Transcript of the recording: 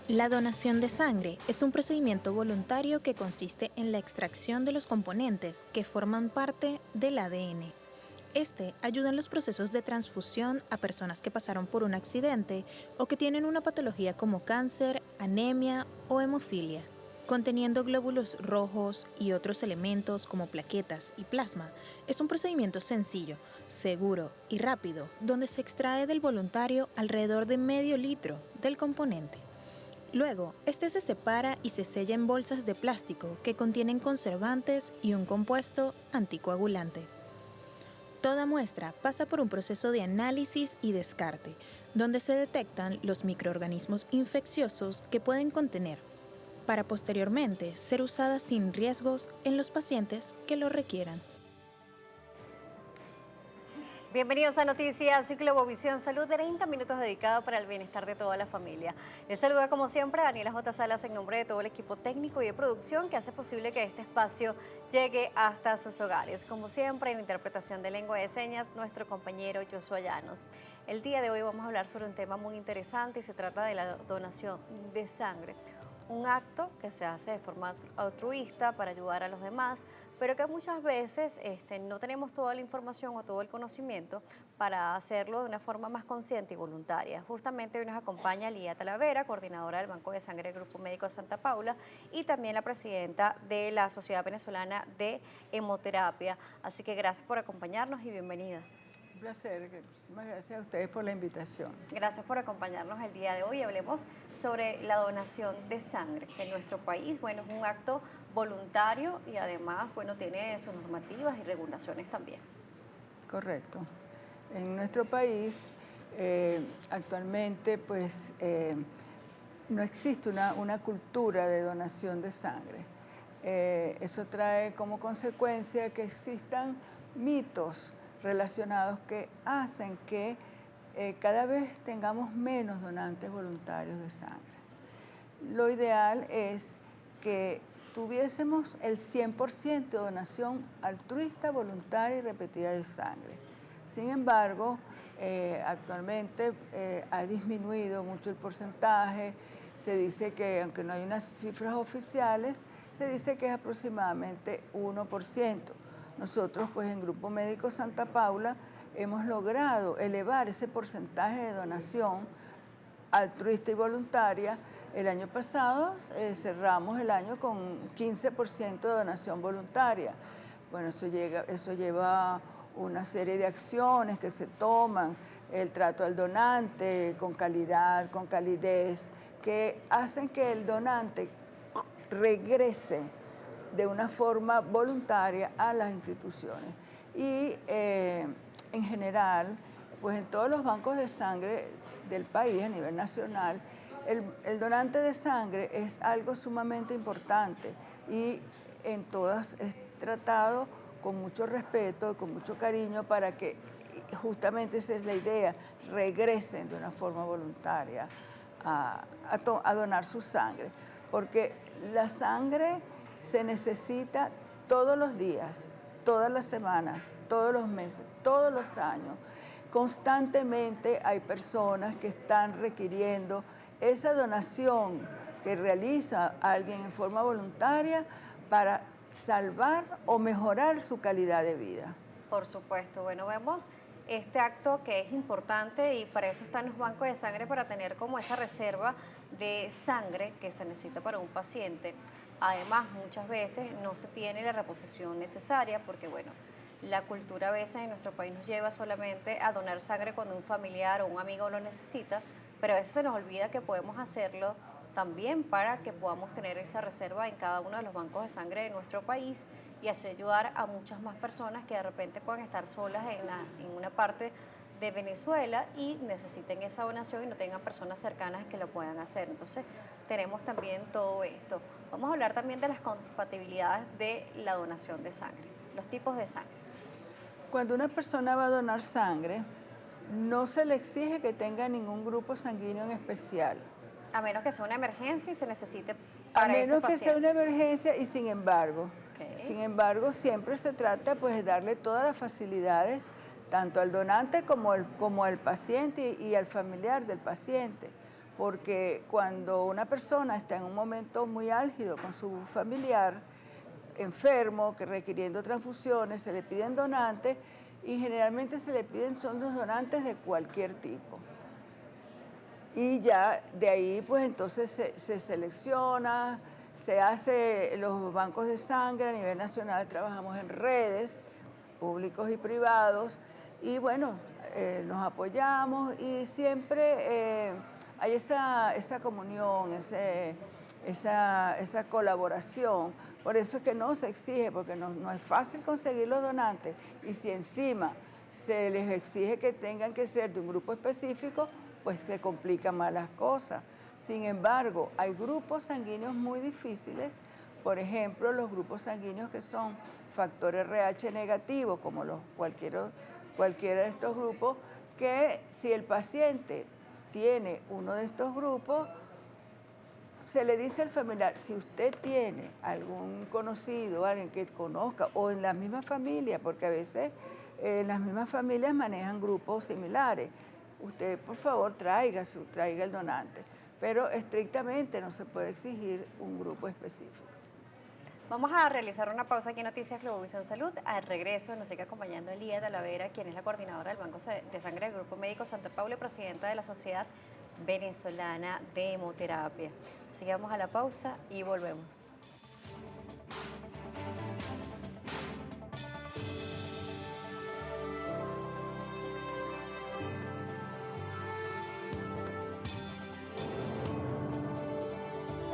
La donación de sangre es un procedimiento voluntario que consiste en la extracción de los componentes que forman parte del ADN. Este ayuda en los procesos de transfusión a personas que pasaron por un accidente o que tienen una patología como cáncer, anemia o hemofilia. Conteniendo glóbulos rojos y otros elementos como plaquetas y plasma, es un procedimiento sencillo, seguro y rápido, donde se extrae del voluntario alrededor de medio litro del componente. Luego, este se separa y se sella en bolsas de plástico que contienen conservantes y un compuesto anticoagulante. Toda muestra pasa por un proceso de análisis y descarte, donde se detectan los microorganismos infecciosos que pueden contener, para posteriormente ser usada sin riesgos en los pacientes que lo requieran. Bienvenidos a Noticias y Globovisión Salud, 30 minutos dedicados para el bienestar de toda la familia. Les saluda como siempre Daniela J. Salas en nombre de todo el equipo técnico y de producción que hace posible que este espacio llegue hasta sus hogares. Como siempre, en interpretación de lengua de señas, nuestro compañero Joshua Llanos. El día de hoy vamos a hablar sobre un tema muy interesante y se trata de la donación de sangre. Un acto que se hace de forma altruista para ayudar a los demás, pero que muchas veces no tenemos toda la información o todo el conocimiento para hacerlo de una forma más consciente y voluntaria. Justamente hoy nos acompaña Lía Talavera, coordinadora del Banco de Sangre del Grupo Médico Santa Paula y también la presidenta de la Sociedad Venezolana de Hemoterapia. Así que gracias por acompañarnos y bienvenida. Un placer, muchísimas gracias a ustedes por la invitación. Gracias por acompañarnos el día de hoy. Hablemos sobre la donación de sangre, que en nuestro país, bueno, es un acto voluntario y además, bueno, tiene sus normativas y regulaciones también. Correcto. En nuestro país actualmente pues no existe una cultura de donación de sangre. Eso trae como consecuencia que existan mitos relacionados que hacen que cada vez tengamos menos donantes voluntarios de sangre. Lo ideal es que tuviésemos el 100% de donación altruista, voluntaria y repetida de sangre. Sin embargo, actualmente ha disminuido mucho el porcentaje. Se dice que, aunque no hay unas cifras oficiales, se dice que es aproximadamente 1%. Nosotros, pues en Grupo Médico Santa Paula, hemos logrado elevar ese porcentaje de donación altruista y voluntaria. El año pasado cerramos el año con 15% de donación voluntaria. Bueno, eso lleva una serie de acciones que se toman, el trato al donante con calidad, con calidez, que hacen que el donante regrese de una forma voluntaria a las instituciones. Y en general, pues en todos los bancos de sangre del país a nivel nacional, el donante de sangre es algo sumamente importante y en todas es tratado con mucho respeto, con mucho cariño para que justamente esa es la idea, regresen de una forma voluntaria a donar su sangre, porque la sangre se necesita todos los días, todas las semanas, todos los meses, todos los años. Constantemente hay personas que están requiriendo esa donación que realiza alguien en forma voluntaria para salvar o mejorar su calidad de vida. Por supuesto, bueno, vemos este acto que es importante y para eso están los bancos de sangre, para tener como esa reserva de sangre que se necesita para un paciente. Además, muchas veces no se tiene la reposición necesaria porque, bueno, la cultura a veces en nuestro país nos lleva solamente a donar sangre cuando un familiar o un amigo lo necesita, pero a veces se nos olvida que podemos hacerlo también para que podamos tener esa reserva en cada uno de los bancos de sangre de nuestro país y así ayudar a muchas más personas que de repente puedan estar solas en una parte de Venezuela y necesiten esa donación y no tengan personas cercanas que lo puedan hacer. Entonces tenemos también todo esto. Vamos a hablar también de las compatibilidades de la donación de sangre, los tipos de sangre. Cuando una persona va a donar sangre, no se le exige que tenga ningún grupo sanguíneo en especial. A menos que sea una emergencia y se necesite A para ese menos que paciente. sea una emergencia y sin embargo, siempre se trata pues de darle todas las facilidades tanto al donante como al paciente y al familiar del paciente, porque cuando una persona está en un momento muy álgido con su familiar, enfermo, que requiriendo transfusiones, se le piden donantes y generalmente se le piden son los donantes de cualquier tipo. Y ya de ahí pues entonces se selecciona, se hace los bancos de sangre a nivel nacional, trabajamos en redes públicos y privados y bueno, nos apoyamos y siempre hay esa comunión, esa colaboración. Por eso es que no se exige, porque no es fácil conseguir los donantes y si encima se les exige que tengan que ser de un grupo específico, pues se complican más las cosas. Sin embargo, hay grupos sanguíneos muy difíciles, por ejemplo, los grupos sanguíneos que son factor RH negativo, como cualquiera de estos grupos, que si el paciente tiene uno de estos grupos, se le dice al familiar, si usted tiene algún conocido, alguien que conozca, o en la misma familia, porque a veces las mismas familias manejan grupos similares, usted por favor traiga el donante, pero estrictamente no se puede exigir un grupo específico. Vamos a realizar una pausa aquí en Noticias Globovisión Salud. Al regreso nos sigue acompañando Elía Talavera, quien es la coordinadora del Banco de Sangre del Grupo Médico Santa Paula y presidenta de la Sociedad Venezolana de Hemoterapia. Así que vamos a la pausa y volvemos.